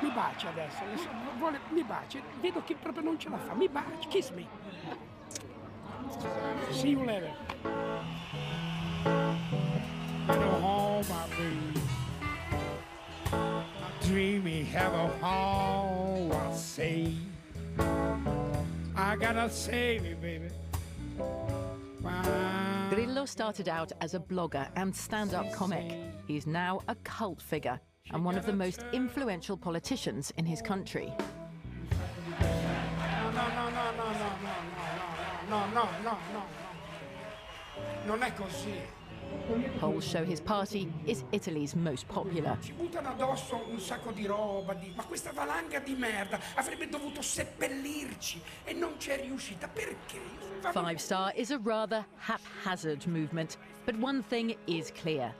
Mi bacia adesso, mi bacia, vedo che proprio non ce la fa, mi bacia, kiss me. See you later. Go home, my baby. I'm dreaming, have a home, I say. I gotta save it, baby. Grillo started out as a blogger and stand-up comic. He's now a cult figure and one of the most influential politicians in his country. No. Non è così. Polls show his party is Italy's most popular. Ci buttano addosso un sacco di roba, ma questa valanga di merda avrebbe dovuto seppellirci e non c'è riuscita. Perché? Five Star is a rather haphazard movement, but one thing is clear.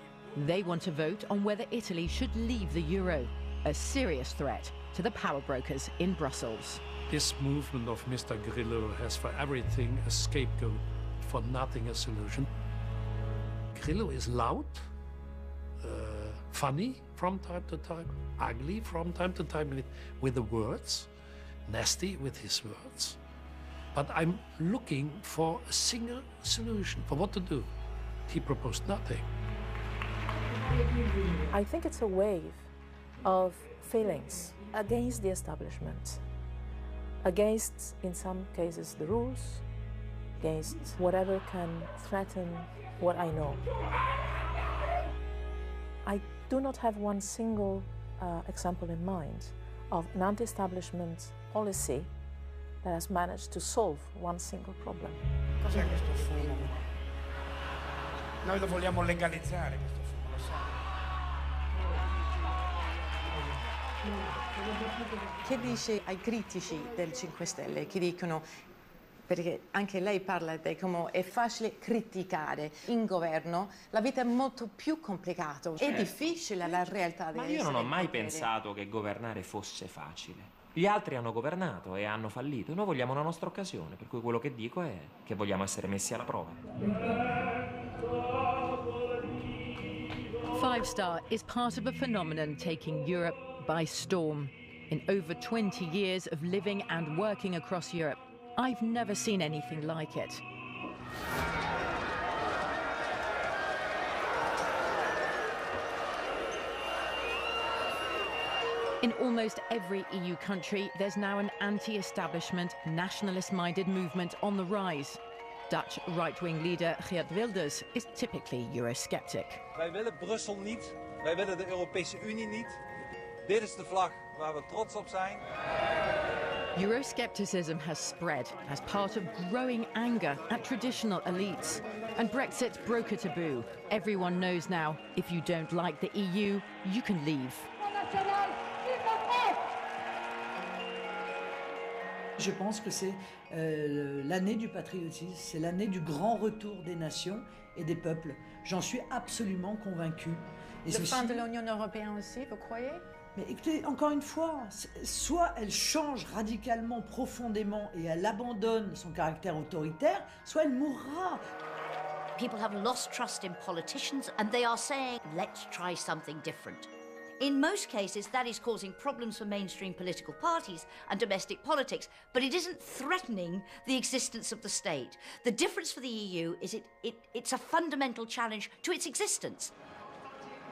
They want to vote on whether Italy should leave the euro, a serious threat to the power brokers in Brussels. This movement of Mr. Grillo has for everything a scapegoat, for nothing a solution. Grillo is loud, funny from time to time, ugly from time to time with the words, nasty with his words. But I'm looking for a single solution for what to do. He proposed nothing. I think it's a wave of feelings against the establishment, against, in some cases, the rules, against whatever can threaten what I know. I do not have one single example in mind of an anti-establishment policy that has managed to solve one single problem. Cos'è questo fumo? Noi lo vogliamo legalizzare questo fumo, lo sai. Che dice ai critici del 5 Stelle che dicono, perché anche lei parla di come è facile criticare in governo, la vita è molto più complicata, è difficile la realtà. Ma io non ho mai pensato che governare fosse facile. Gli altri hanno governato e hanno fallito. Noi vogliamo una nostra occasione, per cui quello che dico è che vogliamo essere messi alla prova. Five Star is part of a phenomenon taking Europe by storm. In over 20 years of living and working across Europe, I've never seen anything like it. In almost every EU country, there's now an anti-establishment, nationalist-minded movement on the rise. Dutch right-wing leader Geert Wilders is typically Eurosceptic. Wij willen Brussel niet, wij willen de Europese Unie niet. Dit is de vlag waar we trots op zijn. Euroscepticism has spread as part of growing anger at traditional elites. And Brexit broke a taboo. Everyone knows now, if you don't like the EU, you can leave. Je pense que c'est l'année du patriotisme, c'est l'année du grand retour des nations et des peuples. J'en suis absolument convaincue. Et le fin de l'Union européenne aussi, vous croyez? Mais écoutez, encore une fois, soit elle change radicalement, profondément, et elle abandonne son caractère autoritaire, soit elle mourra. People have lost trust in politicians and they are saying, let's try something different. In most cases, that is causing problems for mainstream political parties and domestic politics, but it isn't threatening the existence of the state. The difference for the EU is it's a fundamental challenge to its existence.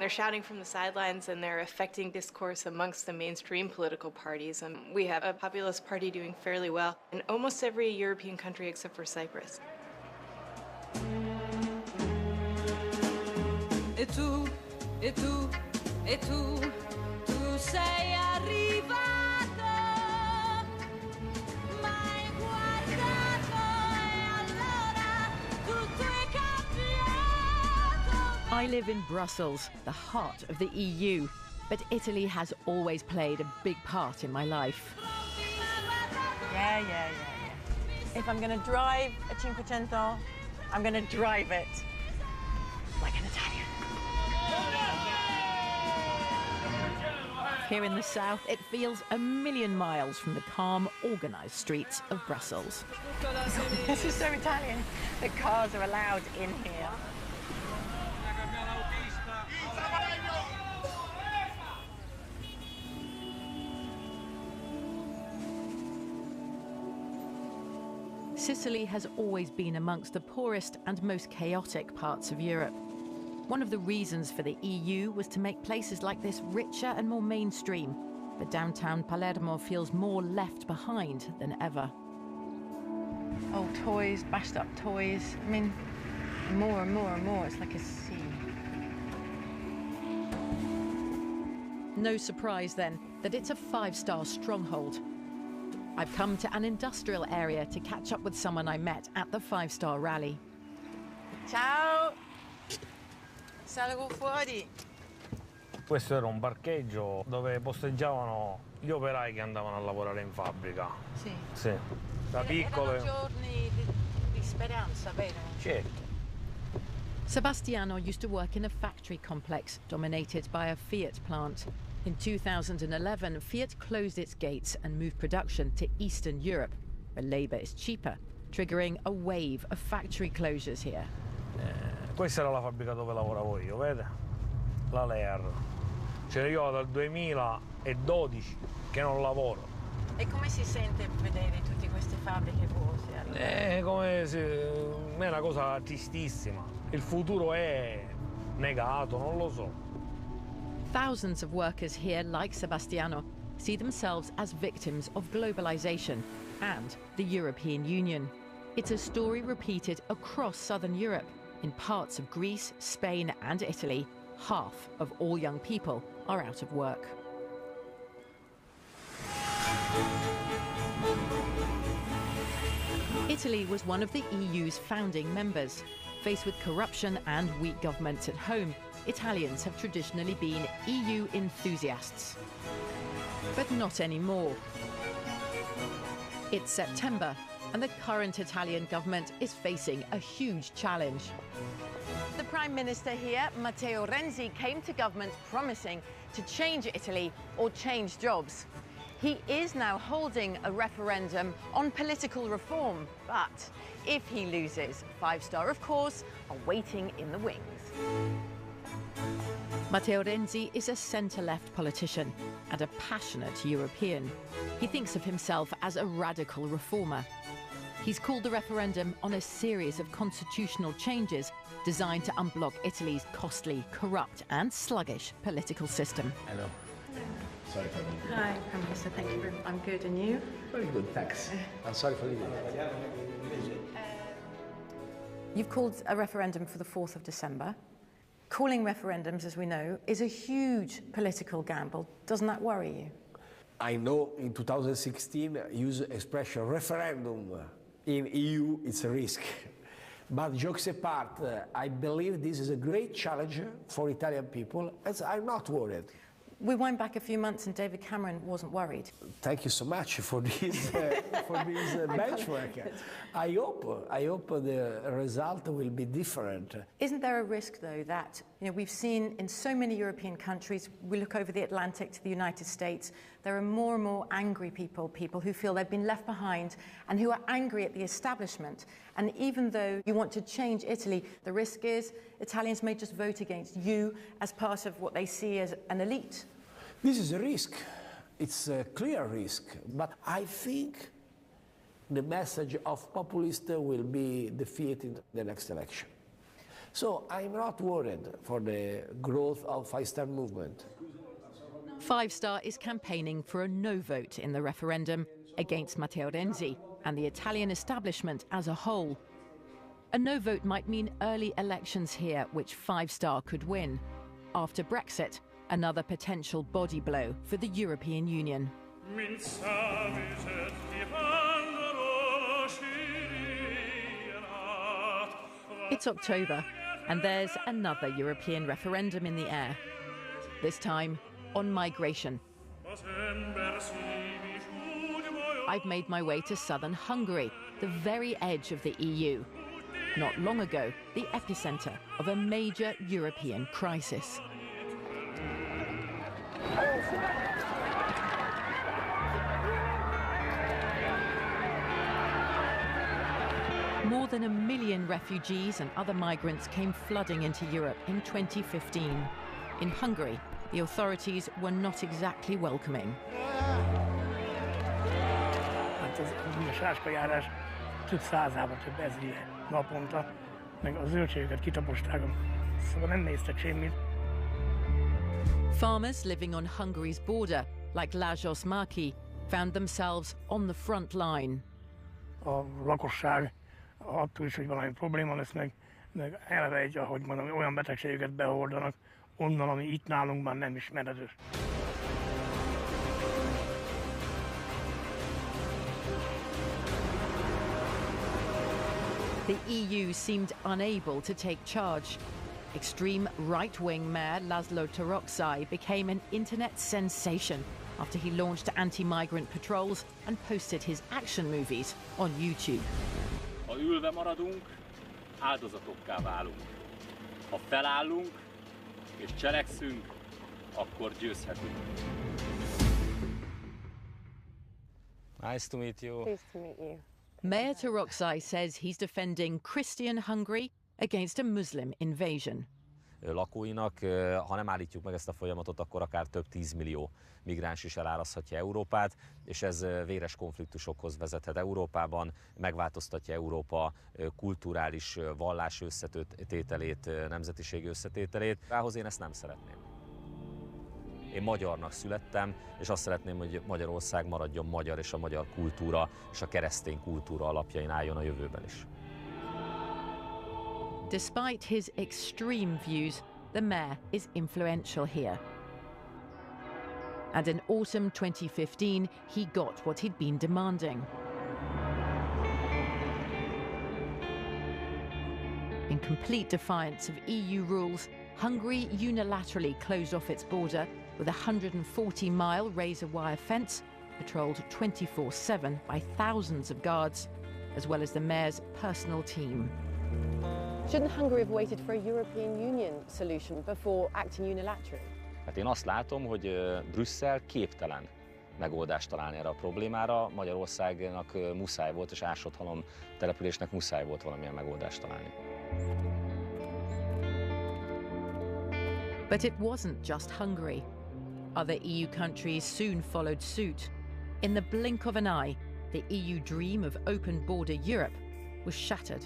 They're shouting from the sidelines and they're affecting discourse amongst the mainstream political parties. We have a populist party doing fairly well in almost every European country except for Cyprus. Et tu, et tu, e tu sei arrivato, m'hai guardato e allora tutto è cambiato. I live in Brussels, the heart of the EU, but Italy has always played a big part in my life. Yeah. If I'm going to drive a Cinquecento, I'm going to drive it like an Italian. Here in the south, it feels a million miles from the calm, organised streets of Brussels. This is so Italian that cars are allowed in here. Sicily has always been amongst the poorest and most chaotic parts of Europe. One of the reasons for the EU was to make places like this richer and more mainstream, but downtown Palermo feels more left behind than ever. Old toys, bashed up toys. I mean, more and more and more. It's like a sea. No surprise then that it's a five-star stronghold. I've come to an industrial area to catch up with someone I met at the five-star rally. Ciao! Salgo fuori. Questo era un parcheggio dove posteggiavano gli operai che andavano a lavorare in fabbrica. Sì. Sì. Da piccole. Erano giorni di speranza, vero? Certo. Sebastiano used to work in a factory complex dominated by a Fiat plant. In 2011, Fiat closed its gates and moved production to Eastern Europe, where labour is cheaper, triggering a wave of factory closures here. Questa era la fabbrica dove lavoravo io, vede? La Lear. Cioè io dal 2012 che non lavoro. E come si sente vedere tutte queste fabbriche vuote? Come se è una cosa tristissima. Il futuro è negato, non lo so. Thousands of workers here, like Sebastiano, see themselves as victims of globalization and the European Union. It's a story repeated across southern Europe. In parts of Greece, Spain and Italy, half of all young people are out of work. Italy was one of the EU's founding members. Faced with corruption and weak governments at home, Italians have traditionally been EU enthusiasts. But not anymore. It's September, and the current Italian government is facing a huge challenge. The Prime Minister here, Matteo Renzi, came to government promising to change Italy or change jobs. He is now holding a referendum on political reform, but if he loses, five-star, of course, are waiting in the wings. Matteo Renzi is a centre-left politician and a passionate European. He thinks of himself as a radical reformer. He's called the referendum on a series of constitutional changes designed to unblock Italy's costly, corrupt and sluggish political system. Hello. Sorry for leaving. Hi, Prime Minister. Thank you very much. I'm good, and you? Very good, thanks. I'm sorry for leaving. You've called a referendum for the 4th of December. Calling referendums, as we know, is a huge political gamble. Doesn't that worry you? I know in 2016 use expression referendum in EU, it's a risk. But jokes apart, I believe this is a great challenge for Italian people, and I'm not worried. We went back a few months and David Cameron wasn't worried. Thank you so much for this, benchmark. I hope the result will be different. Isn't there a risk, though, that we've seen in so many European countries, we look over the Atlantic to the United States, there are more and more angry people who feel they've been left behind and who are angry at the establishment. And even though you want to change Italy, the risk is Italians may just vote against you as part of what they see as an elite. This is a risk. It's a clear risk. But I think the message of populists will be defeated in the next election. So I'm not worried for the growth of five-star movement. Five Star is campaigning for a no vote in the referendum against Matteo Renzi and the Italian establishment as a whole. A no vote might mean early elections here, which Five Star could win. After Brexit, another potential body blow for the European Union. It's October, and there's another European referendum in the air. This time on migration. I've made my way to southern Hungary, the very edge of the EU. Not long ago, the epicenter of a major European crisis. More than 1 million refugees and other migrants came flooding into Europe in 2015. In Hungary, the authorities were not exactly welcoming. 500-ával több ezrire naponta, meg a zöldségeket kitaposták, szóval nem néztek semmit. Farmers living on Hungary's border, like Lajos Maki, found themselves on the front line. A lakosság attól is, hogy valami probléma lesz, meg eleve egy, ahogy mondom, olyan betegségeket behordanak onnan, ami itt nálunk már nem ismeretes. The EU seemed unable to take charge. Extreme right-wing mayor Laszlo Toroczai became an internet sensation after he launched anti-migrant patrols and posted his action movies on YouTube. Ha ülve maradunk, áldozatokká válunk. Ha felállunk és cselekszünk, akkor győzhetünk. Nice to meet you. Pleased to meet you. Mayor Toroczai says he's defending Christian Hungary against a Muslim invasion. Lakóinak, ha nem állítjuk meg ezt a folyamatot, akkor akár több 10 millió migráns is elárazhatja Európát, és ez véres konfliktusokhoz vezethet Európában, megváltoztatja Európa kulturális vallás összetételét, nemzetiség összetételét. Rához én ezt nem szeretném. Én magyarnak születtem, és azt szeretném, hogy Magyarország maradjon magyar, és a magyar kultúra és a keresztény kultúra alapjain álljon a jövőben is. Despite his extreme views, the mayor is influential here. And in autumn 2015, he got what he'd been demanding. In complete defiance of EU rules, Hungary unilaterally closed off its border with a 140-mile razor-wire fence, patrolled 24/7 by thousands of guards, as well as the mayor's personal team. Shouldn't Hungary have waited for a European Union solution before acting unilaterally? Hát én azt látom, hogy Brüsszel képtelen megoldást találni erre a problémára. Magyarországnak muszáj volt, és ásott-halom településnek muszáj volt valamilyen megoldást találni. But it wasn't just Hungary. Other EU countries soon followed suit. In the blink of an eye, the EU dream of open border Europe was shattered.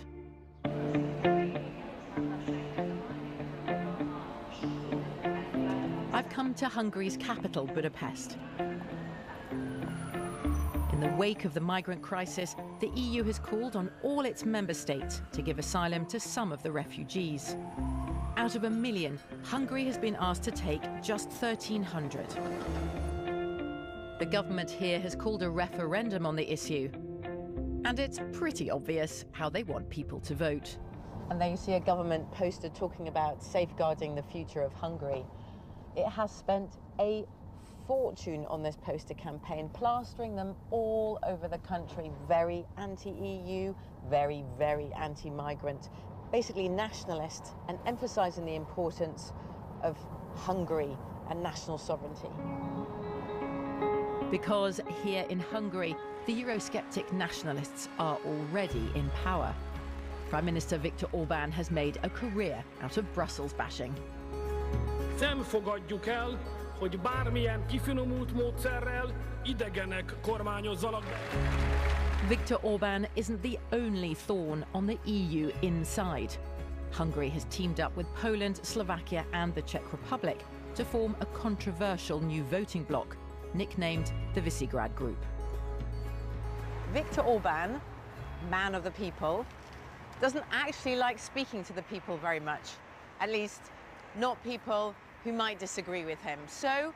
I've come to Hungary's capital, Budapest. In the wake of the migrant crisis, the EU has called on all its member states to give asylum to some of the refugees. Out of 1 million, Hungary has been asked to take just 1,300. The government here has called a referendum on the issue. And it's pretty obvious how they want people to vote. And there you see a government poster talking about safeguarding the future of Hungary. It has spent a fortune on this poster campaign, plastering them all over the country. Very anti-EU, very, very anti-migrant, basically nationalist, and emphasising the importance of Hungary and national sovereignty. Because here in Hungary, the Eurosceptic nationalists are already in power. Prime Minister Viktor Orbán has made a career out of Brussels bashing. Nem fogadjuk el, hogy bármilyen kifinomult módszerrel idegenek kormányozzanak. Viktor Orbán isn't the only thorn on the EU inside. Hungary has teamed up with Poland, Slovakia and the Czech Republic to form a controversial new voting bloc, nicknamed the Visegrad Group. Viktor Orbán, man of the people, doesn't actually like speaking to the people very much. At least, not people who might disagree with him. So,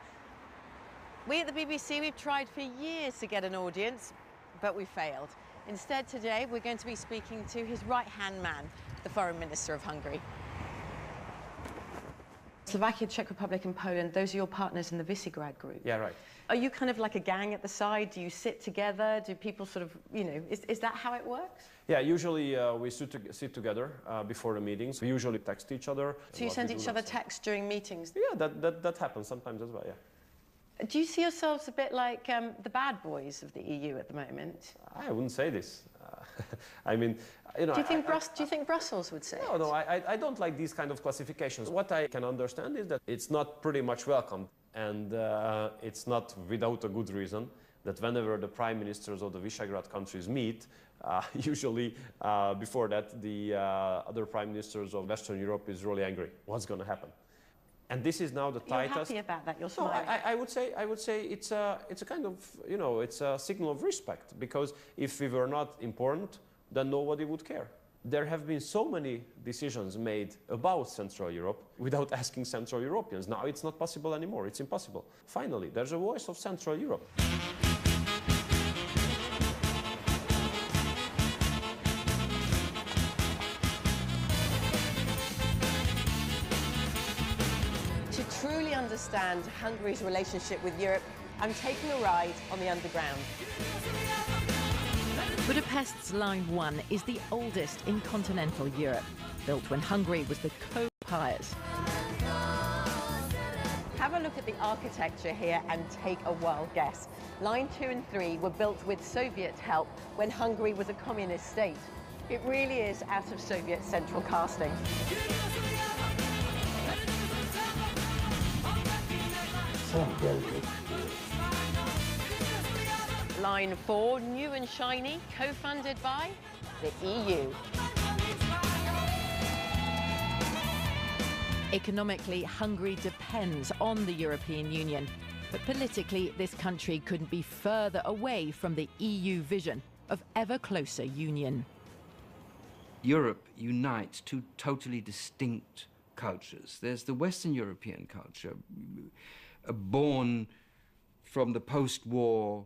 we at the BBC, we've tried for years to get an audience, but we failed. Instead, today, we're going to be speaking to his right-hand man, the Foreign Minister of Hungary. Slovakia, Czech Republic and Poland, those are your partners in the Visegrad Group. Yeah, right. Are you kind of like a gang at the side? Do you sit together? Do people sort of, you know, is that how it works? Yeah, usually we sit together before the meetings. We usually text each other. So you send each other texts during meetings? Yeah, that happens sometimes as well, yeah. Do you see yourselves a bit like the bad boys of the EU at the moment? I wouldn't say this. I mean, you know... Do you think Brussels would say No, I don't like these kind of classifications. What I can understand is that it's not pretty much welcomed, and it's not without a good reason that whenever the prime ministers of the Visegrad countries meet, usually before that the other prime ministers of Western Europe is really angry. What's going to happen? And this is now the tightest. You're happy about that. You're smiling. I would say it's a kind of, you know, it's a signal of respect, because if we were not important, then nobody would care. There have been so many decisions made about Central Europe without asking Central Europeans. Now it's not possible anymore. It's impossible. Finally, there's a voice of Central Europe. To truly understand Hungary's relationship with Europe, I'm taking a ride on the Underground. Budapest's Line 1 is the oldest in continental Europe, built when Hungary was the co-empires. Have a look at the architecture here and take a wild guess. Line 2 and 3 were built with Soviet help when Hungary was a communist state. It really is out of Soviet central casting. Line 4, new and shiny, co-funded by the EU. Economically, Hungary depends on the European Union, but politically, this country couldn't be further away from the EU vision of ever closer union. Europe unites two totally distinct cultures. There's the Western European culture, born from the post-war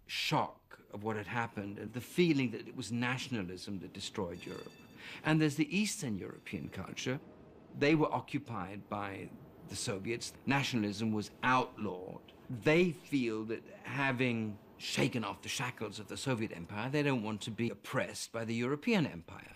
shock of what had happened, and the feeling that it was nationalism that destroyed Europe. And there's the Eastern European culture. They were occupied by the Soviets. Nationalism was outlawed. They feel that having shaken off the shackles of the Soviet Empire, they don't want to be oppressed by the European Empire.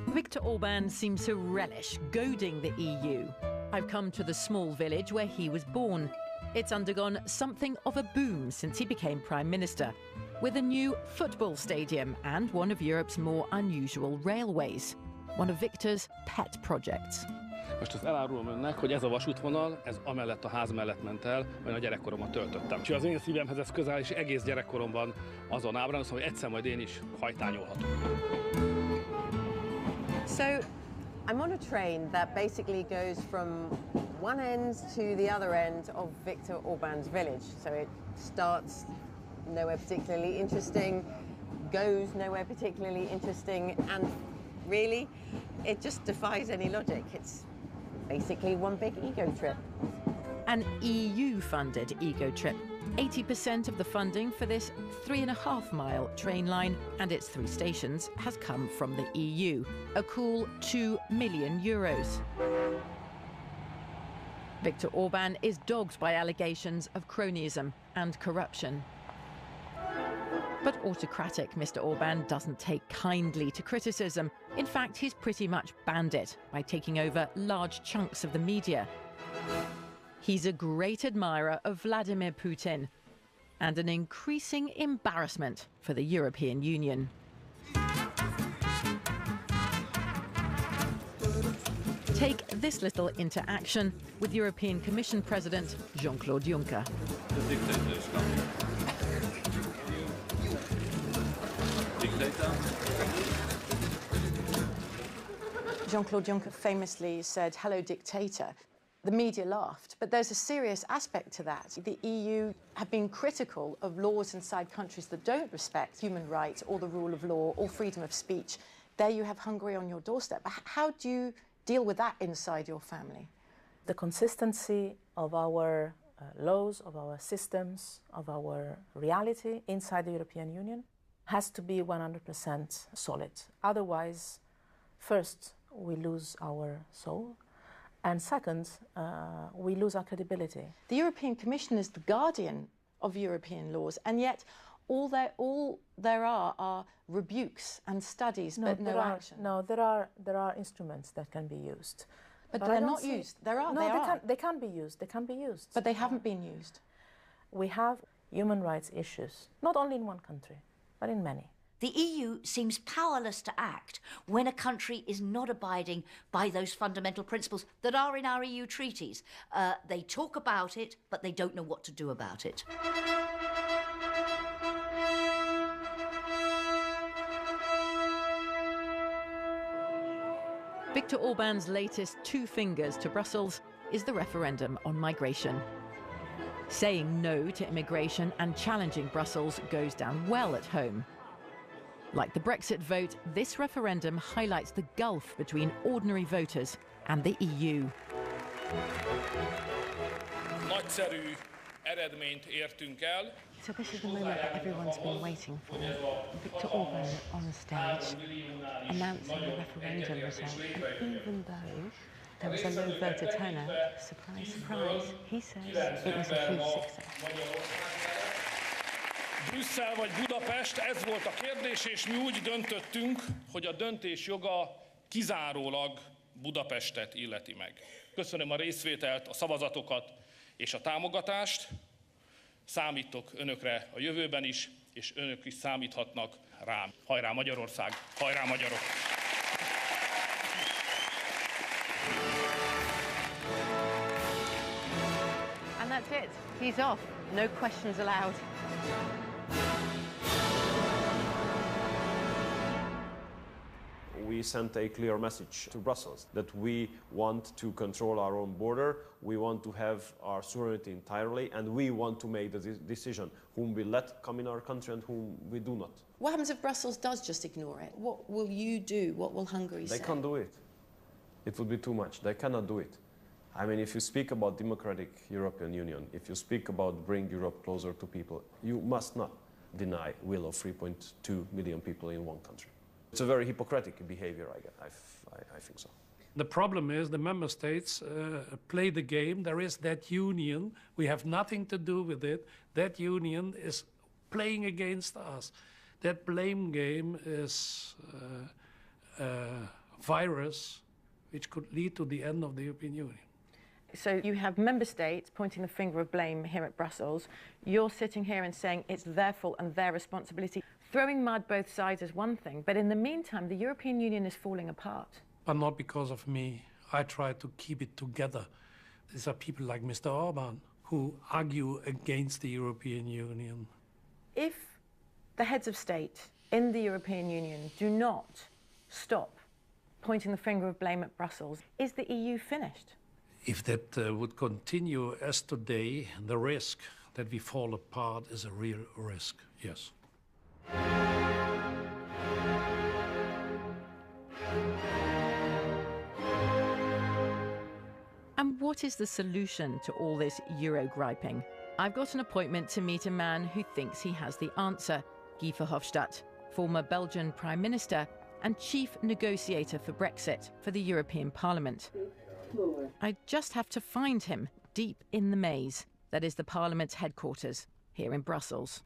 Viktor Orbán seems to relish goading the EU. I've come to the small village where he was born. It's undergone something of a boom since he became Prime Minister, with a new football stadium and one of Europe's more unusual railways, one of Viktor's pet projects. Most azt elárulom önnek, hogy ez a vasútvonal, ez amellett a ház mellett ment el, mert a gyerekkoromat töltöttem. Úgyhogy az én szívemhez ez közel, és egész gyerekkoromban azon ábrázolom, hogy egyszer majd én is hajtányolhatok. So, I'm on a train that basically goes from one end to the other end of Viktor Orbán's village. So it starts nowhere particularly interesting, goes nowhere particularly interesting, and really, it just defies any logic. It's basically one big ego trip. An EU-funded ego trip. 80% of the funding for this 3.5-mile train line and its 3 stations has come from the EU, a cool €2 million. Viktor Orbán is dogged by allegations of cronyism and corruption. But autocratic Mr. Orbán doesn't take kindly to criticism. In fact, he's pretty much banned it by taking over large chunks of the media. He's a great admirer of Vladimir Putin and an increasing embarrassment for the European Union. Take this little interaction with European Commission President Jean-Claude Juncker. Jean-Claude Juncker famously said, "Hello, dictator." The media laughed, but there's a serious aspect to that. The EU have been critical of laws inside countries that don't respect human rights or the rule of law or freedom of speech. There you have Hungary on your doorstep. How do you deal with that inside your family? The consistency of our laws, of our systems, of our reality inside the European Union has to be 100% solid. Otherwise, first, we lose our soul, and second, we lose our credibility. The European Commission is the guardian of European laws, and yet all there are rebukes and studies, but no action. No, there are instruments that can be used. But they're not used. There are. No, they can be used. They can be used. But they haven't been used. We have human rights issues, not only in one country, but in many. The EU seems powerless to act when a country is not abiding by those fundamental principles that are in our EU treaties. They talk about it, but they don't know what to do about it. Viktor Orban's latest two fingers to Brussels is the referendum on migration. Saying no to immigration and challenging Brussels goes down well at home. Like the Brexit vote, this referendum highlights the gulf between ordinary voters and the EU. Nagyszerű eredményt értünk el. So this is the moment that everyone's been waiting for. Viktor Orban on stage announcing the referendum result. And even though there was a low voter turnout, surprise, surprise, he says it was a huge success. Brüsszel vagy Budapest, ez volt a kérdés, és mi úgy döntöttünk, hogy a döntés joga kizárólag Budapestet illeti meg. Köszönöm a részvételt, a szavazatokat és a támogatást. Számítok önökre a jövőben is, és önök is számíthatnak rám. Hajrá Magyarország, hajrá magyarok! And that's it. He's off. No questions allowed. We sent a clear message to Brussels that we want to control our own border, we want to have our sovereignty entirely, and we want to make the decision whom we let come in our country and whom we do not. What happens if Brussels does just ignore it? What will you do? What will Hungary say? They can't do it. It would be too much. They cannot do it. I mean, if you speak about democratic European Union, if you speak about bring Europe closer to people, you must not deny will of 3.2 million people in one country. It's a very hypocritical behavior, I think so. The problem is the member states play the game. There is that union. We have nothing to do with it. That union is playing against us. That blame game is a virus which could lead to the end of the European Union. So you have member states pointing the finger of blame here at Brussels. You're sitting here and saying it's their fault and their responsibility. Throwing mud both sides is one thing, but in the meantime, the European Union is falling apart. But not because of me. I try to keep it together. These are people like Mr. Orban who argue against the European Union. If the heads of state in the European Union do not stop pointing the finger of blame at Brussels, is the EU finished? If that would continue as today, the risk that we fall apart is a real risk, yes. And what is the solution to all this Euro griping? I've got an appointment to meet a man who thinks he has the answer, Guy Verhofstadt, former Belgian Prime Minister and chief negotiator for Brexit for the European Parliament. I just have to find him deep in the maze that is the Parliament's headquarters here in Brussels.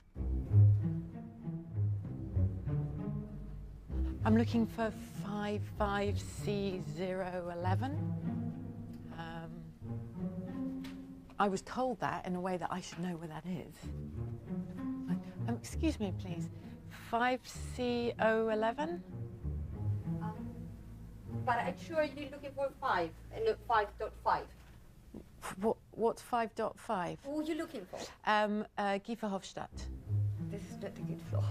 I'm looking for 55C011. I was told that in a way that I should know where that is. Excuse me, please. 5C011? But I'm sure you're looking for 5 and not 5.5. What's 5.5? Who are you looking for? Guy Verhofstadt. This is not a good floor.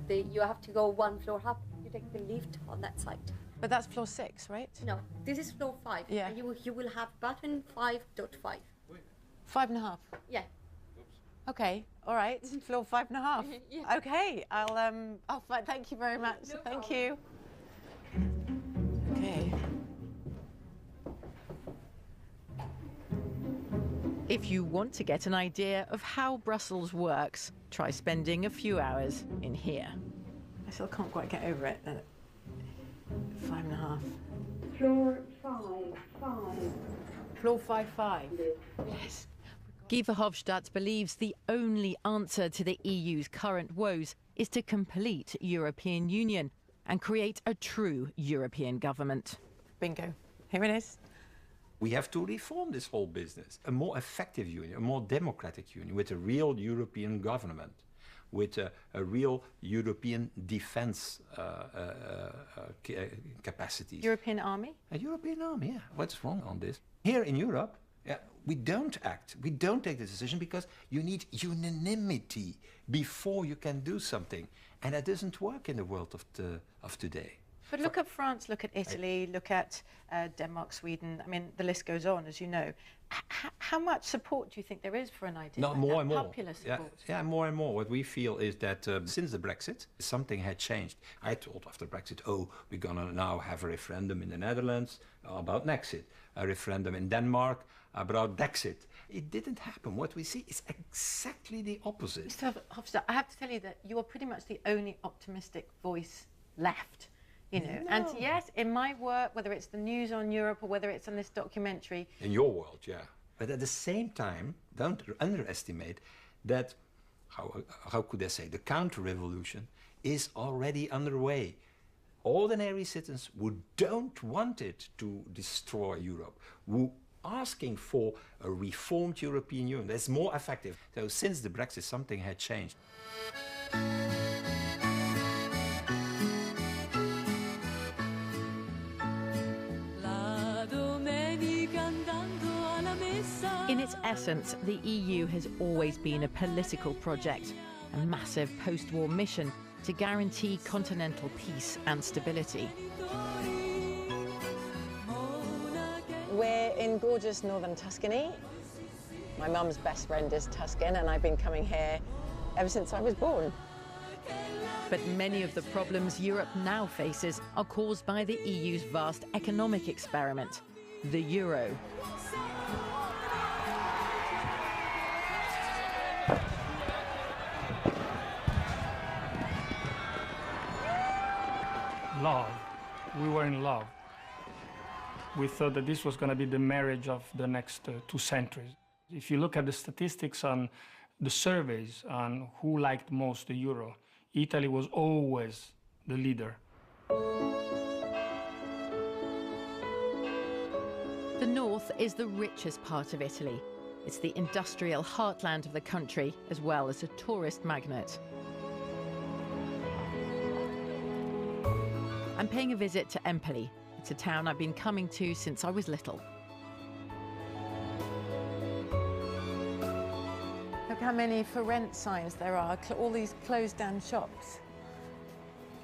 You have to go one floor up. You take the lift on that side. But that's floor 6, right? No, this is floor 5. Yeah. And you will have button 5.5. 5.5? Yeah. Okay, all right. Floor 5.5. Yeah. Okay, thank you very much. No thank problem. you. Okay. If you want to get an idea of how Brussels works, try spending a few hours in here. I still can't quite get over it. 5.5. Floor 5. Floor 5.5. Yes. Guy Verhofstadt believes the only answer to the EU's current woes is to complete European Union and create a true European government. Bingo. Here it is. We have to reform this whole business. A more effective union, a more democratic union with a real European government. with a real European defense capacity. European army? A European army, yeah. What's wrong on this? Here in Europe, we don't act. We don't take the decision because you need unanimity before you can do something. And that doesn't work in the world of today. But look at France, look at Italy, look at Denmark, Sweden. I mean, the list goes on, as you know. How much support do you think there is for an idea like more that? and more. Popular support? Yeah, more and more. What we feel is that since the Brexit, something had changed. I told after Brexit, oh, we're going to now have a referendum in the Netherlands about Nexit, a referendum in Denmark about Brexit. It didn't happen. What we see is exactly the opposite. Mr. Hofstad, I have to tell you that you are pretty much the only optimistic voice left. You know, No. and yes, in my work, whether it's the news on Europe or whether it's on this documentary. In your world, yeah. But at the same time, don't underestimate that, how could I say, the counter-revolution is already underway. Ordinary citizens who don't want it to destroy Europe, who asking for a reformed European Union that's more effective. So since the Brexit, something had changed. In its essence, the EU has always been a political project, a massive post-war mission to guarantee continental peace and stability. We're in gorgeous northern Tuscany. My mum's best friend is Tuscan, and I've been coming here ever since I was born. But many of the problems Europe now faces are caused by the EU's vast economic experiment, the euro. Love. We were in love. We thought that this was going to be the marriage of the next 2 centuries. If you look at the statistics on the surveys on who liked most the euro, Italy was always the leader. The north is the richest part of Italy. It's the industrial heartland of the country, as well as a tourist magnet. I'm paying a visit to Empoli. It's a town I've been coming to since I was little. Look how many for rent signs there are, all these closed down shops.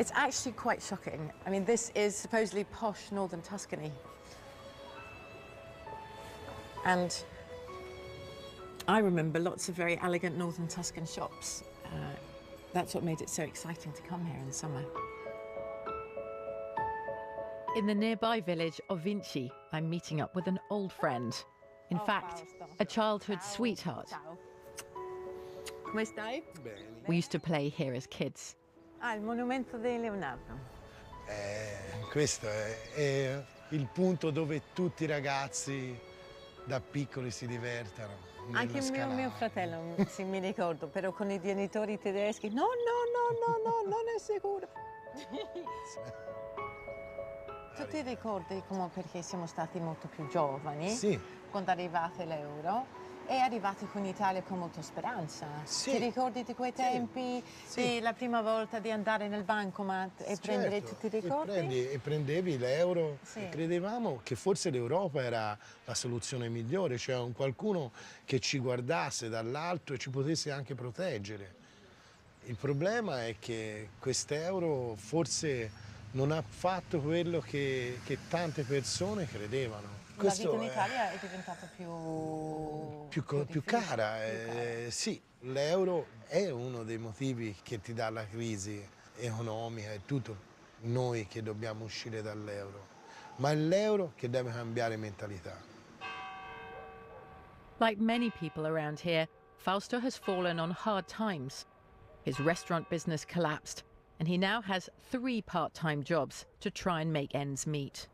It's actually quite shocking. I mean, this is supposedly posh northern Tuscany. And I remember lots of very elegant northern Tuscan shops. That's what made it so exciting to come here in summer. In the nearby village of Vinci, I'm meeting up with an old friend. In fact, a childhood sweetheart. Come stai? We used to play here as kids. Ah, il monumento di Leonardo. Questo è il punto dove tutti i ragazzi da piccoli si divertono. Anche mio fratello, sì, mi ricordo, però con i genitori tedeschi. No, non è sicuro. Tu ti ricordi come, perché siamo stati molto più giovani, sì, quando è arrivato l'euro, e arrivati con l'Italia con molta speranza. Sì. Ti ricordi di quei tempi, sì. la prima volta di andare nel bancomat e prendere tutti i ricordi? E prendevi l'euro, Sì. e credevamo che forse l'Europa era la soluzione migliore, cioè un qualcuno che ci guardasse dall'alto e ci potesse anche proteggere. Il problema è che quest'euro forse non ha fatto quello che tante persone credevano. La vita in Italia è diventata più cara. Sì, l'euro è uno dei motivi che ti dà la crisi economica, è tutto noi che dobbiamo uscire dall'euro, ma è l'euro che deve cambiare mentalità. Like many people around here, Fausto has fallen on hard times. His restaurant business collapsed, and he now has 3 part-time jobs to try and make ends meet.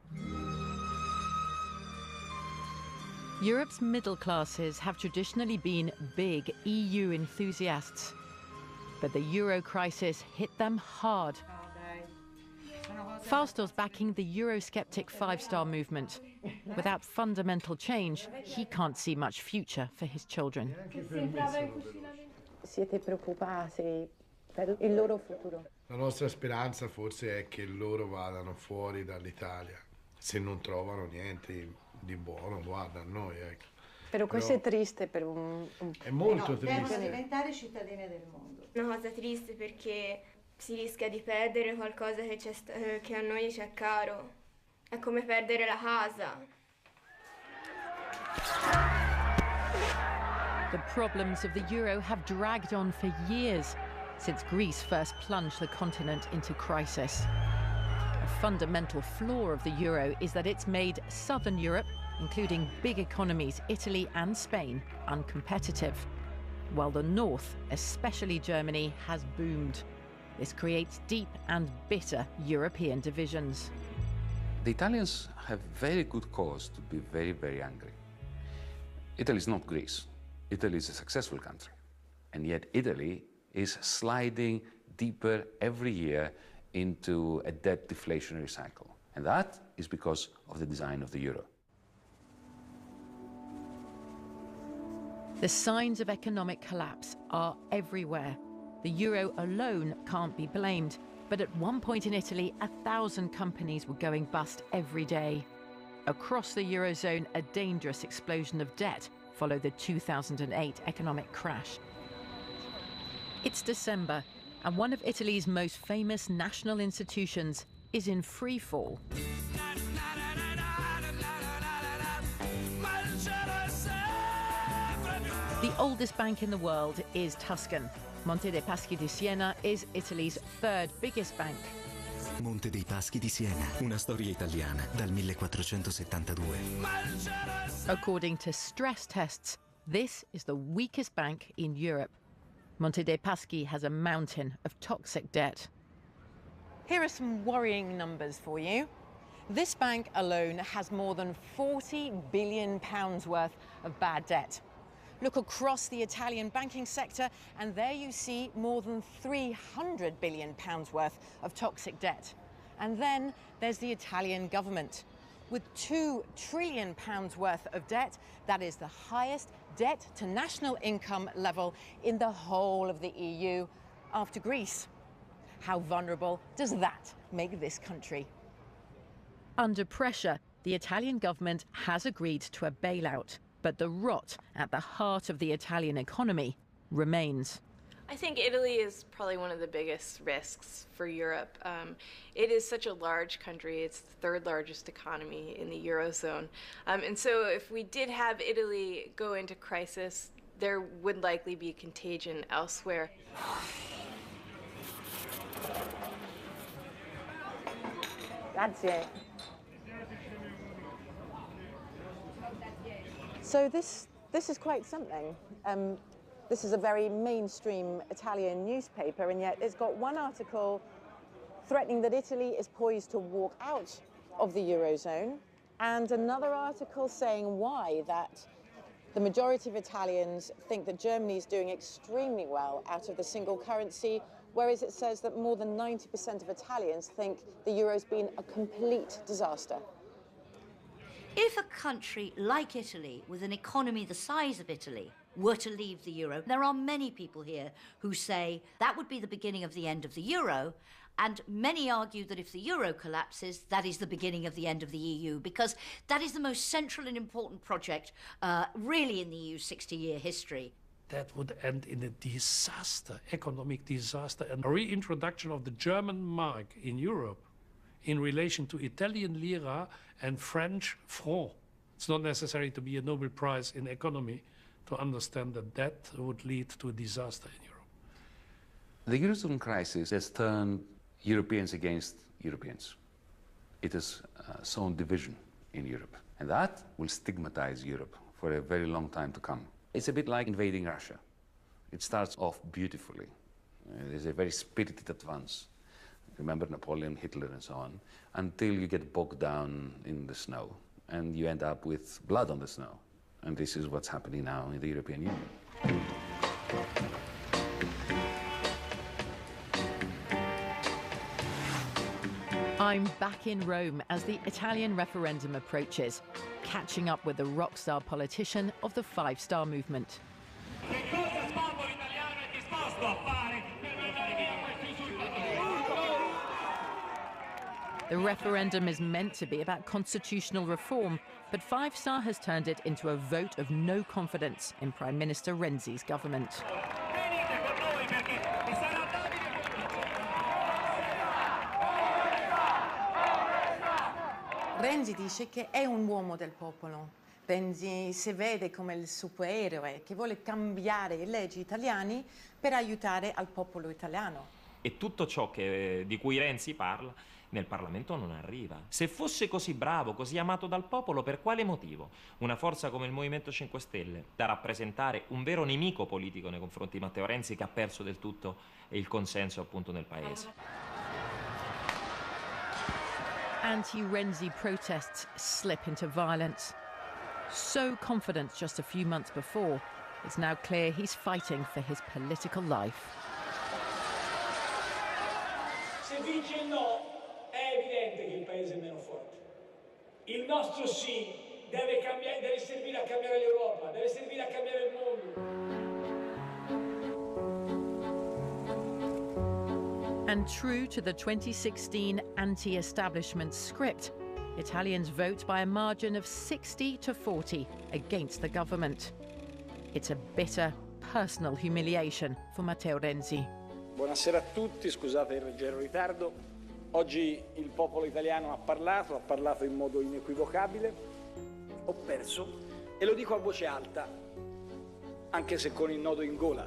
Europe's middle classes have traditionally been big EU enthusiasts, but the euro crisis hit them hard. Fausto's backing the Eurosceptic 5-star movement. Without fundamental change, he can't see much future for his children. Siete preoccupati per il loro futuro. La nostra speranza forse è che loro vadano fuori dall'Italia, se non trovano niente di buono, guarda, a noi, ecco. Però questo è triste per un È molto triste. Devono diventare cittadine del mondo. Una cosa triste perché si rischia di perdere qualcosa che a noi c'è caro. È come perdere la casa. The problems of the euro have dragged on for years, since Greece first plunged the continent into crisis. A fundamental flaw of the euro is that it's made southern Europe, including big economies Italy and Spain, uncompetitive, while the north, especially Germany, has boomed. This creates deep and bitter European divisions. The Italians have very good cause to be very, very angry. Italy is not Greece. Italy is a successful country. And yet Italy is sliding deeper every year into a debt deflationary cycle. And that is because of the design of the euro. The signs of economic collapse are everywhere. The euro alone can't be blamed, but at one point in Italy, 1,000 companies were going bust every day. Across the eurozone, a dangerous explosion of debt followed the 2008 economic crash. It's December, and one of Italy's most famous national institutions is in free fall. The oldest bank in the world is Tuscan. Monte dei Paschi di Siena is Italy's third biggest bank. Monte dei Paschi di Siena, una storia italiana dal 1472. According to stress tests, this is the weakest bank in Europe. Monte dei Paschi has a mountain of toxic debt. Here are some worrying numbers for you. This bank alone has more than £40 billion worth of bad debt. Look across the Italian banking sector, and there you see more than £300 billion worth of toxic debt. And then there's the Italian government. With £2 trillion worth of debt, that is the highest debt to national income level in the whole of the EU after Greece. How vulnerable does that make this country? Under pressure, the Italian government has agreed to a bailout, but the rot at the heart of the Italian economy remains. I think Italy is probably one of the biggest risks for Europe. It is such a large country. It's the third largest economy in the Eurozone. And so if we did have Italy go into crisis, there would likely be contagion elsewhere. Grazie. So this is quite something. This is a very mainstream Italian newspaper, and yet it's got one article threatening that Italy is poised to walk out of the Eurozone, and another article saying why that the majority of Italians think that Germany is doing extremely well out of the single currency, whereas it says that more than 90% of Italians think the euro's been a complete disaster. If a country like Italy, with an economy the size of Italy, were to leave the euro, there are many people here who say that would be the beginning of the end of the euro, and many argue that if the euro collapses, that is the beginning of the end of the EU, because that is the most central and important project really in the EU's 60-year history. That would end in a disaster, economic disaster, and a reintroduction of the German mark in Europe in relation to Italian lira and French franc. It's not necessary to be a Nobel Prize in economy to understand that that would lead to a disaster in Europe. The Eurozone crisis has turned Europeans against Europeans. It has sown division in Europe, and that will stigmatize Europe for a very long time to come. It's a bit like invading Russia. It starts off beautifully. There's a very spirited advance. Remember Napoleon, Hitler, and so on, until you get bogged down in the snow, and you end up with blood on the snow. And this is what's happening now in the European Union. I'm back in Rome as the Italian referendum approaches, catching up with the rock star politician of the Five-Star Movement. The referendum is meant to be about constitutional reform, but Five Star has turned it into a vote of no confidence in Prime Minister Renzi's government. Renzi dice che è un uomo del popolo. Renzi si vede come il supereroe che vuole cambiare le leggi italiane per aiutare al popolo italiano. E tutto ciò di cui Renzi parla nel Parlamento non arriva. Se fosse così bravo, così amato dal popolo, per quale motivo una forza come il Movimento 5 Stelle, da rappresentare un vero nemico politico nei confronti di Matteo Renzi, che ha perso del tutto il consenso appunto nel paese? Anti-Renzi protests slip into violence. So confident just a few months before, it's now clear he's fighting for his political life. Se vince il no, è evidente che il paese è meno forte. Il nostro sì deve servire a cambiare l'Europa, deve servire a cambiare il mondo. And true to the 2016 anti-establishment script, Italians vote by a margin of 60 to 40 against the government. It's a bitter, personal humiliation for Matteo Renzi. Buonasera a tutti, scusate il leggero ritardo. Oggi il popolo italiano ha parlato in modo inequivocabile. Ho perso e lo dico a voce alta, anche se con il nodo in gola,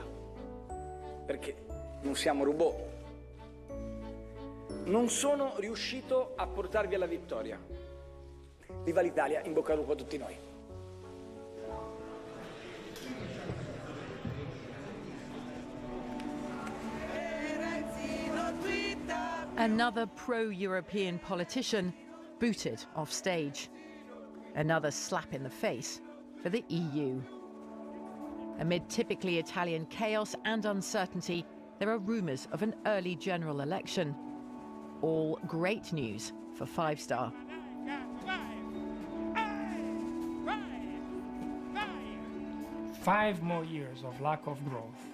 perché non siamo robot. Non sono riuscito a portarvi alla vittoria. Viva l'Italia, in bocca al lupo a tutti noi. Another pro-European politician booted off stage. Another slap in the face for the EU. Amid typically Italian chaos and uncertainty, there are rumours of an early general election. All great news for Five Star. 5 more years of lack of growth.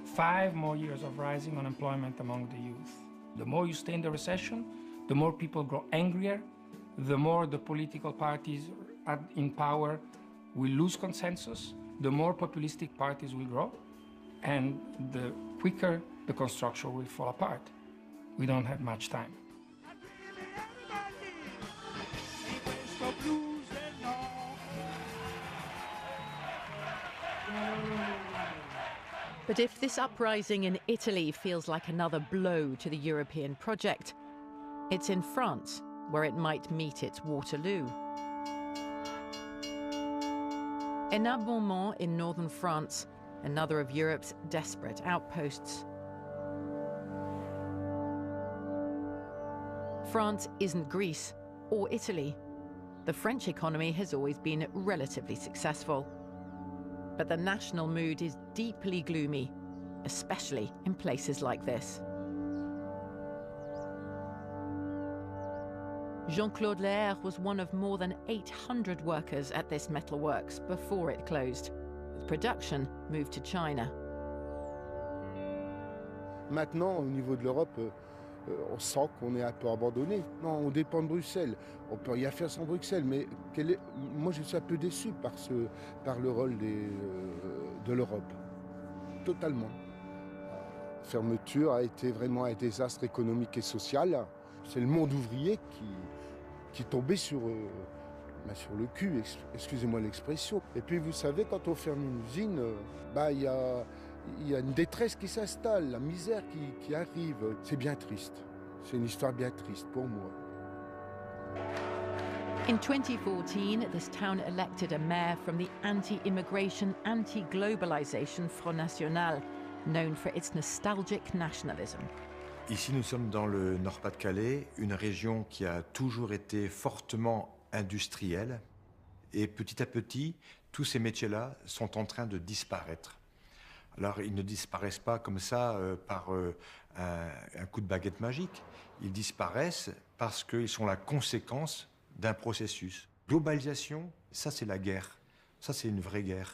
5 more years of rising unemployment among the youth. The more you stay in the recession, the more people grow angrier, the more the political parties in power will lose consensus, the more populistic parties will grow, and the quicker the construction will fall apart. We don't have much time. But if this uprising in Italy feels like another blow to the European project, it's in France where it might meet its Waterloo. In Beaumont in northern France, another of Europe's desperate outposts. France isn't Greece or Italy. The French economy has always been relatively successful. But the national mood is deeply gloomy, especially in places like this. Jean-Claude Leher was one of more than 800 workers at this metalworks before it closed. With production moved to China. Maintenant, au niveau de l'Europe, on sent qu'on est un peu abandonné. Non, on dépend de Bruxelles. On peut rien faire sans Bruxelles, mais moi je suis un peu déçu par le rôle de l'Europe. Totalement. La fermeture a été vraiment un désastre économique et social. C'est le monde ouvrier qui est tombé sur le cul, excusez-moi l'expression. Et puis vous savez, quand on ferme une usine, il y a une détresse qui s'installe, la misère qui arrive. C'est bien triste. C'est une histoire bien triste pour moi. In 2014, this town elected a mayor from the anti-immigration, anti-globalisation Front National, known for its nostalgic nationalism. Ici, nous sommes dans le Nord-Pas-de-Calais, une région qui a toujours été fortement industrielle. Et petit à petit, tous ces métiers-là sont en train de disparaître. Alors, ils ne disparaissent pas comme ça par un coup de baguette magique. Ils disparaissent parce qu'ils sont la conséquence d'un processus. Globalisation, ça c'est la guerre. Ça c'est une vraie guerre.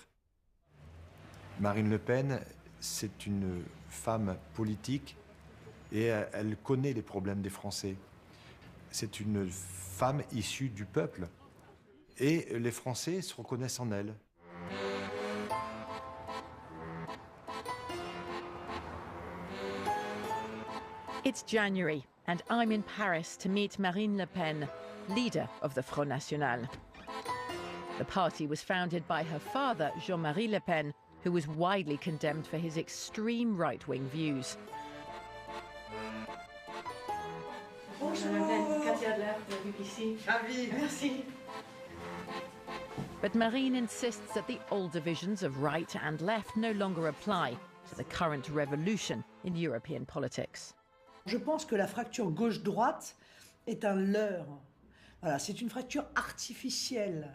Marine Le Pen, c'est une femme politique et elle connaît les problèmes des Français. C'est une femme issue du peuple. Et les Français se reconnaissent en elle. It's January, and I'm in Paris to meet Marine Le Pen, leader of the Front National. The party was founded by her father, Jean-Marie Le Pen, who was widely condemned for his extreme right-wing views. But Marine insists that the old divisions of right and left no longer apply to the current revolution in European politics. Je pense que la fracture gauche-droite est un leurre. Voilà, c'est une fracture artificielle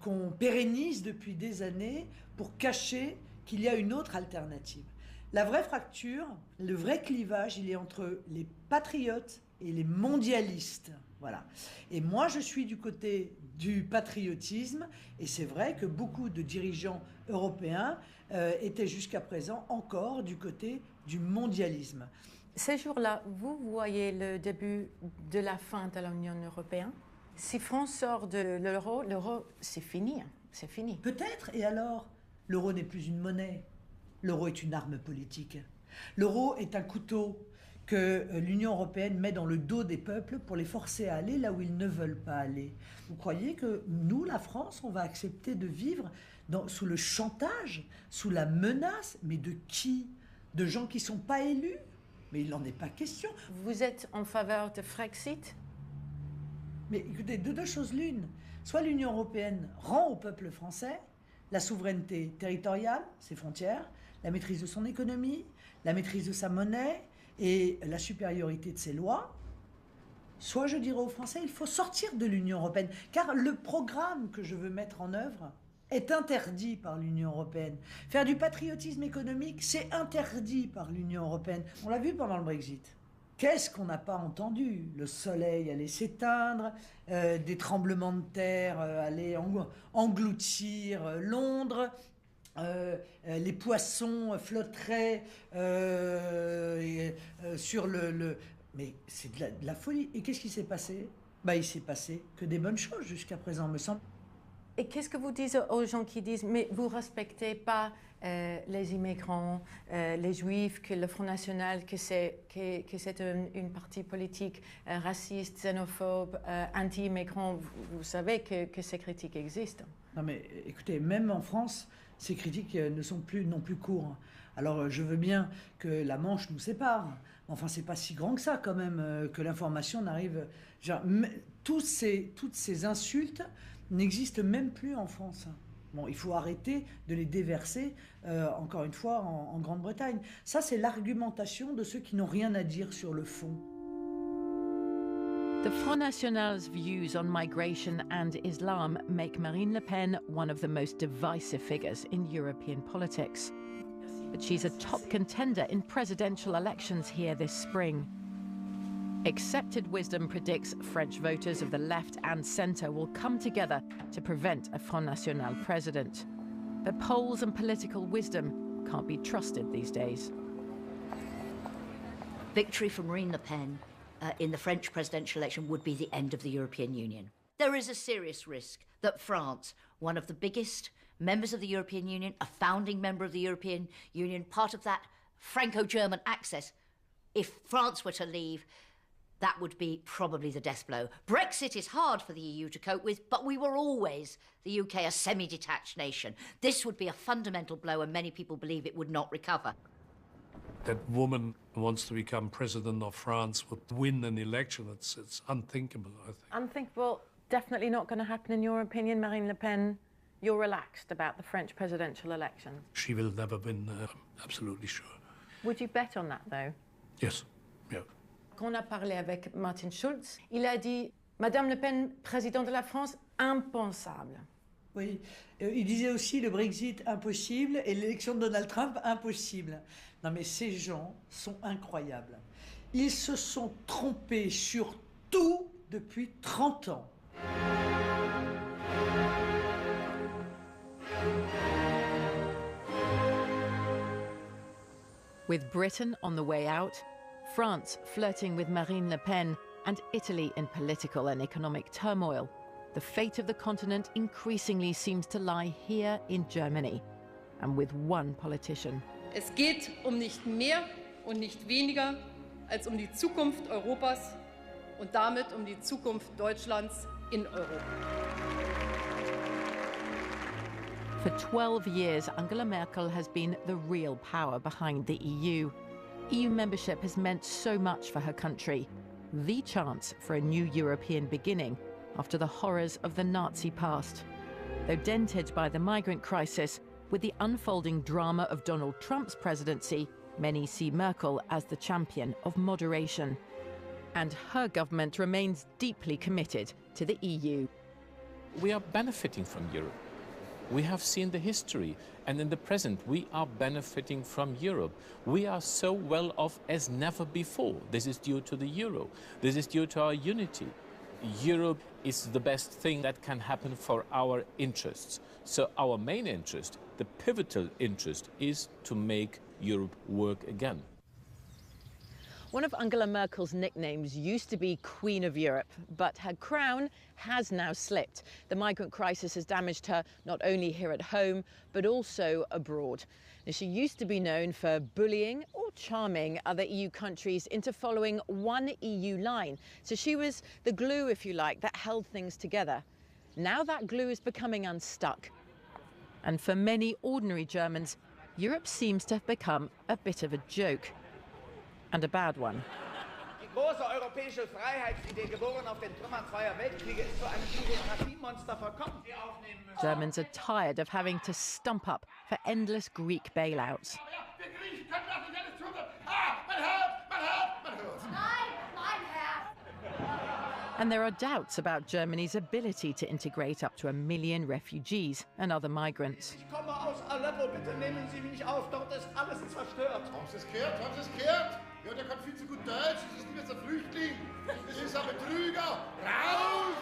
qu'on pérennise depuis des années pour cacher qu'il y a une autre alternative. La vraie fracture, le vrai clivage, il est entre les patriotes et les mondialistes. Voilà. Et moi, je suis du côté du patriotisme, et c'est vrai que beaucoup de dirigeants européens étaient jusqu'à présent encore du côté du mondialisme. Ces jours-là, vous voyez le début de la fin de l'Union européenne? Si France sort de l'euro, c'est fini. C'est fini. Peut-être, et alors? L'euro n'est plus une monnaie. L'euro est une arme politique. L'euro est un couteau que l'Union européenne met dans le dos des peuples pour les forcer à aller là où ils ne veulent pas aller. Vous croyez que nous, la France, on va accepter de vivre sous le chantage, sous la menace? Mais de qui? De gens qui ne sont pas élus? Mais il n'en est pas question. Vous êtes en faveur de Brexit? Mais écoutez, de deux choses l'une. Soit l'Union européenne rend au peuple français la souveraineté territoriale, ses frontières, la maîtrise de son économie, la maîtrise de sa monnaie et la supériorité de ses lois. Soit je dirais aux Français, il faut sortir de l'Union européenne, car le programme que je veux mettre en œuvre est interdit par l'Union européenne. Faire du patriotisme économique, c'est interdit par l'Union européenne. On l'a vu pendant le Brexit. Qu'est-ce qu'on n'a pas entendu? Le soleil allait s'éteindre, des tremblements de terre allaient engloutir Londres, les poissons flotteraient sur le... Mais c'est de la folie. Et qu'est-ce qui s'est passé? Il s'est passé que des bonnes choses jusqu'à présent, me semble. Et qu'est-ce que vous dites aux gens qui disent « mais vous ne respectez pas les immigrants, les juifs, que le Front National, que c'est une partie politique raciste, xénophobe, anti-immigrant ». Vous savez que ces critiques existent. Non mais écoutez, même en France, ces critiques n'ont plus cours. Alors je veux bien que la Manche nous sépare. Enfin, c'est pas si grand que ça quand même, que l'information n'arrive... Toutes ces insultes n'existent même plus en France. Bon, il faut arrêter de les déverser, encore une fois, en Grande-Bretagne. Ça, c'est l'argumentation de ceux qui n'ont rien à dire sur le fond. The Front National's views on migration and Islam make Marine Le Pen one of the most divisive figures in European politics. But she's a top contender in presidential elections here this spring. Accepted wisdom predicts French voters of the left and centre will come together to prevent a Front National president. But polls and political wisdom can't be trusted these days. Victory for Marine Le Pen in the French presidential election would be the end of the European Union. There is a serious risk that France, one of the biggest members of the European Union, a founding member of the European Union, part of that Franco-German axis, if France were to leave, that would be probably the death blow. Brexit is hard for the EU to cope with, but we were always, the UK, a semi-detached nation. This would be a fundamental blow, and many people believe it would not recover. That woman who wants to become president of France would win an election. It's unthinkable, I think. Unthinkable, definitely not going to happen in your opinion, Marine Le Pen. You're relaxed about the French presidential election. She will never win, absolutely sure. Would you bet on that, though? Yes, yeah. Quand on a parlé avec Martin Schulz, il a dit « Madame Le Pen, présidente de la France, impensable ». Oui, il disait aussi le Brexit impossible et l'élection de Donald Trump impossible. Non mais ces gens sont incroyables. Ils se sont trompés sur tout depuis 30 ans. With Britain on the way out, France flirting with Marine Le Pen, and Italy in political and economic turmoil, the fate of the continent increasingly seems to lie here in Germany, and with one politician. Es geht nicht mehr und nicht weniger als die Zukunft Europas und damit die Zukunft Deutschlands in Europa. For 12 years, Angela Merkel has been the real power behind the EU. EU membership has meant so much for her country, the chance for a new European beginning after the horrors of the Nazi past. Though dented by the migrant crisis, with the unfolding drama of Donald Trump's presidency, many see Merkel as the champion of moderation. And her government remains deeply committed to the EU. We are benefiting from Europe. We have seen the history, and in the present we are benefiting from Europe. We are so well off as never before. This is due to the euro. This is due to our unity. Europe is the best thing that can happen for our interests. So our main interest, the pivotal interest, is to make Europe work again. One of Angela Merkel's nicknames used to be Queen of Europe, but her crown has now slipped. The migrant crisis has damaged her not only here at home, but also abroad. Now, she used to be known for bullying or charming other EU countries into following one EU line. So she was the glue, if you like, that held things together. Now that glue is becoming unstuck. And for many ordinary Germans, Europe seems to have become a bit of a joke. And a bad one. Die große europäische Freiheitsidee, geboren auf den Trümmern zweier Weltkriege, ist zu einem Bürokratiemonster verkommen. Germans are tired of having to stump up for endless Greek bailouts. And there are doubts about Germany's ability to integrate up to 1 million refugees and other migrants. Ich komme aus Aleppo, bitte nehmen Sie mich auf, dort ist alles zerstört. Haben Sie es gehört? Haben Sie es gehört? Ja, der kann viel zu gut Deutsch, das ist nicht jetzt ein Flüchtling, das ist ein Betrüger. Raus!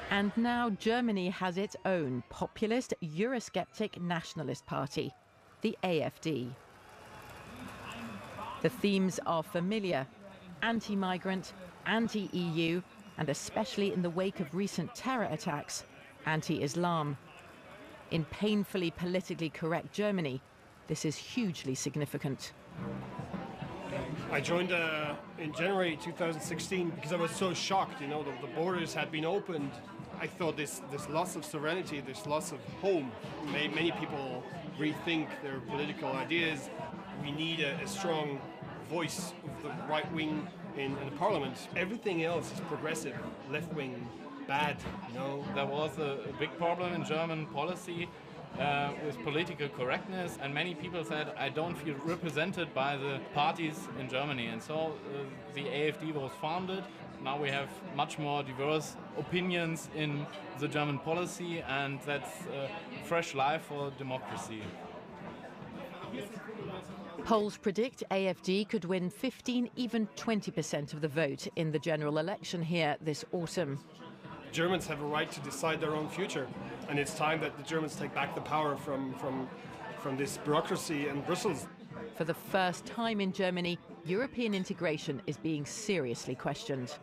And now Germany has its own populist, Eurosceptic nationalist party, the AfD. The themes are familiar: anti-migrant, anti-EU, and especially in the wake of recent terror attacks, anti-Islam. In painfully politically correct Germany, this is hugely significant. I joined in January 2016 because I was so shocked, you know, the borders had been opened. I thought this loss of sovereignty, this loss of home made many people rethink their political ideas. We need a strong voice of the right wing in the parliament. Everything else is progressive, left wing, bad, you know. There was a big problem in German policy with political correctness, and many people said, I don't feel represented by the parties in Germany, and so the AfD was founded. Now we have much more diverse opinions in the German policy, and that's fresh life for democracy. Polls predict AfD could win 15, even 20% of the vote in the general election here this autumn. Germans have a right to decide their own future, and it's time that the Germans take back the power from this bureaucracy in Brussels. For the first time in Germany, European integration is being seriously questioned.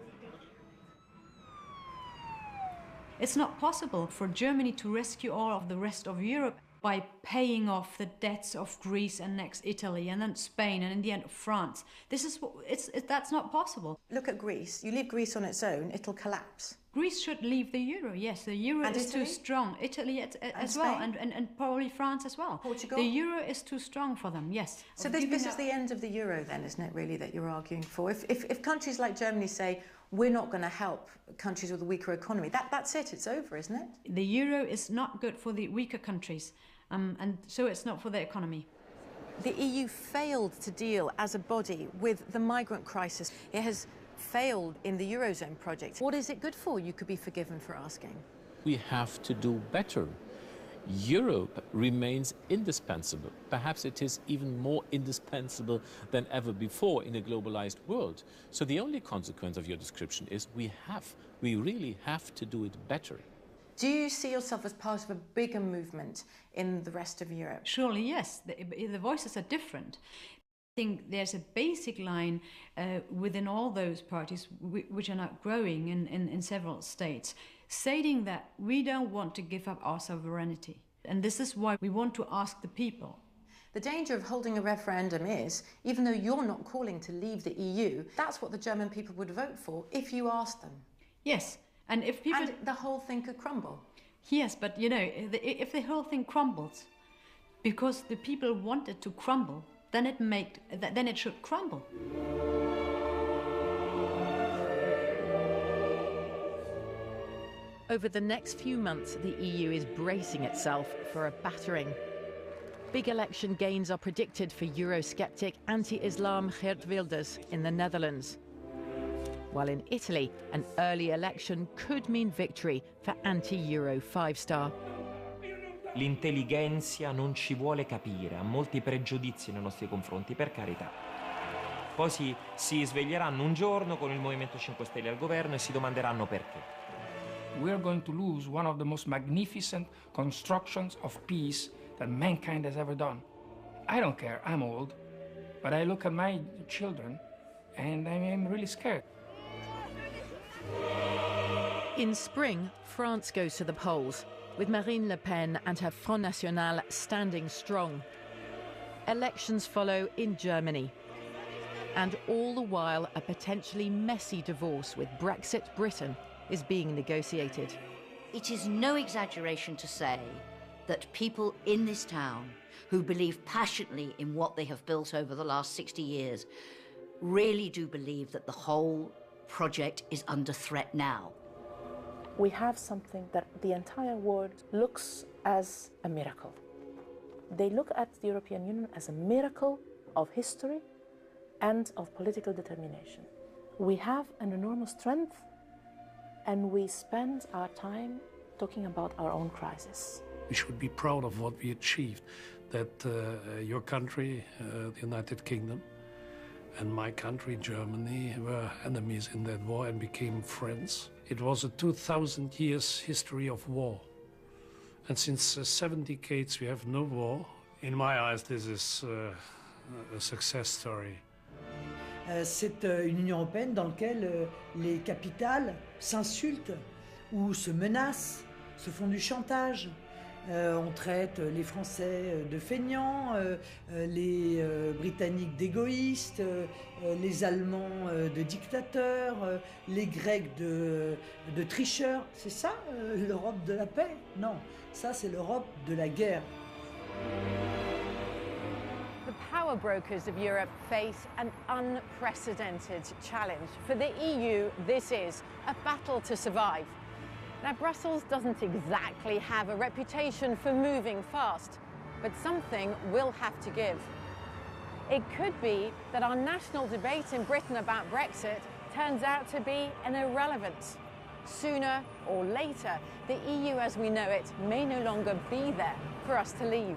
It's not possible for Germany to rescue all of the rest of Europe by paying off the debts of Greece and next Italy and then Spain and in the end France. That's not possible. Look at Greece. You leave Greece on its own, it'll collapse. Greece should leave the euro, yes. The euro and is Italy? too strong. Italy as Spain? well, and probably France as well. Portugal? The euro is too strong for them, yes. So this is the end of the euro then, isn't it, really, that you're arguing for? If countries like Germany say, we're not going to help countries with a weaker economy, that's it, it's over, isn't it? The euro is not good for the weaker countries, and so it's not for the economy. The EU failed to deal as a body with the migrant crisis. It has failed in the Eurozone project. What is it good for, you could be forgiven for asking? We have to do better. Europe remains indispensable. Perhaps it is even more indispensable than ever before in a globalized world. So the only consequence of your description is we really have to do it better. Do you see yourself as part of a bigger movement in the rest of Europe? Surely, yes. The voices are different. I think there's a basic line within all those parties, which are now growing in several states, stating that we don't want to give up our sovereignty. And this is why we want to ask the people. The danger of holding a referendum is, even though you're not calling to leave the EU, that's what the German people would vote for if you asked them. Yes, and if people... And the whole thing could crumble. Yes, but you know, if the whole thing crumbles, because the people want it to crumble, then it should crumble. Over the next few months, the EU is bracing itself for a battering. Big election gains are predicted for Eurosceptic anti-Islam Geert Wilders in the Netherlands. While in Italy, an early election could mean victory for anti-Euro five-star. L'intellighenzia non ci vuole capire, ha molti pregiudizi nei nostri confronti, per carità. Poi si sveglieranno un giorno con il Movimento 5 Stelle al governo e si domanderanno perché. We are going to lose one of the most magnificent constructions of peace that mankind has ever done. I don't care, I'm old, but I look at my children and I'm really scared. In spring, France goes to the polls, with Marine Le Pen and her Front National standing strong. Elections follow in Germany. And all the while, a potentially messy divorce with Brexit Britain is being negotiated. It is no exaggeration to say that people in this town who believe passionately in what they have built over the last 60 years really do believe that the whole project is under threat now. We have something that the entire world looks as a miracle. They look at the European Union as a miracle of history and of political determination. We have an enormous strength, and we spend our time talking about our own crisis. We should be proud of what we achieved, that your country, the United Kingdom, and my country, Germany, were enemies in that war and became friends. It was a 2,000 years history of war. And since 7 decades we have no war, in my eyes this is a success story. C'est une Union européenne dans laquelle les capitales s'insultent ou se menacent, se font du chantage. On traite les Français de feignants, les Britanniques d'égoïstes, les Allemands de dictateurs, les Grecs de tricheurs. C'est ça l'Europe de la paix? Non, ça c'est l'Europe de la guerre. The power brokers of Europe face an unprecedented challenge. For the EU, this is a battle to survive. Now, Brussels doesn't exactly have a reputation for moving fast, but something will have to give. It could be that our national debate in Britain about Brexit turns out to be an irrelevance. Sooner or later, the EU as we know it may no longer be there for us to leave.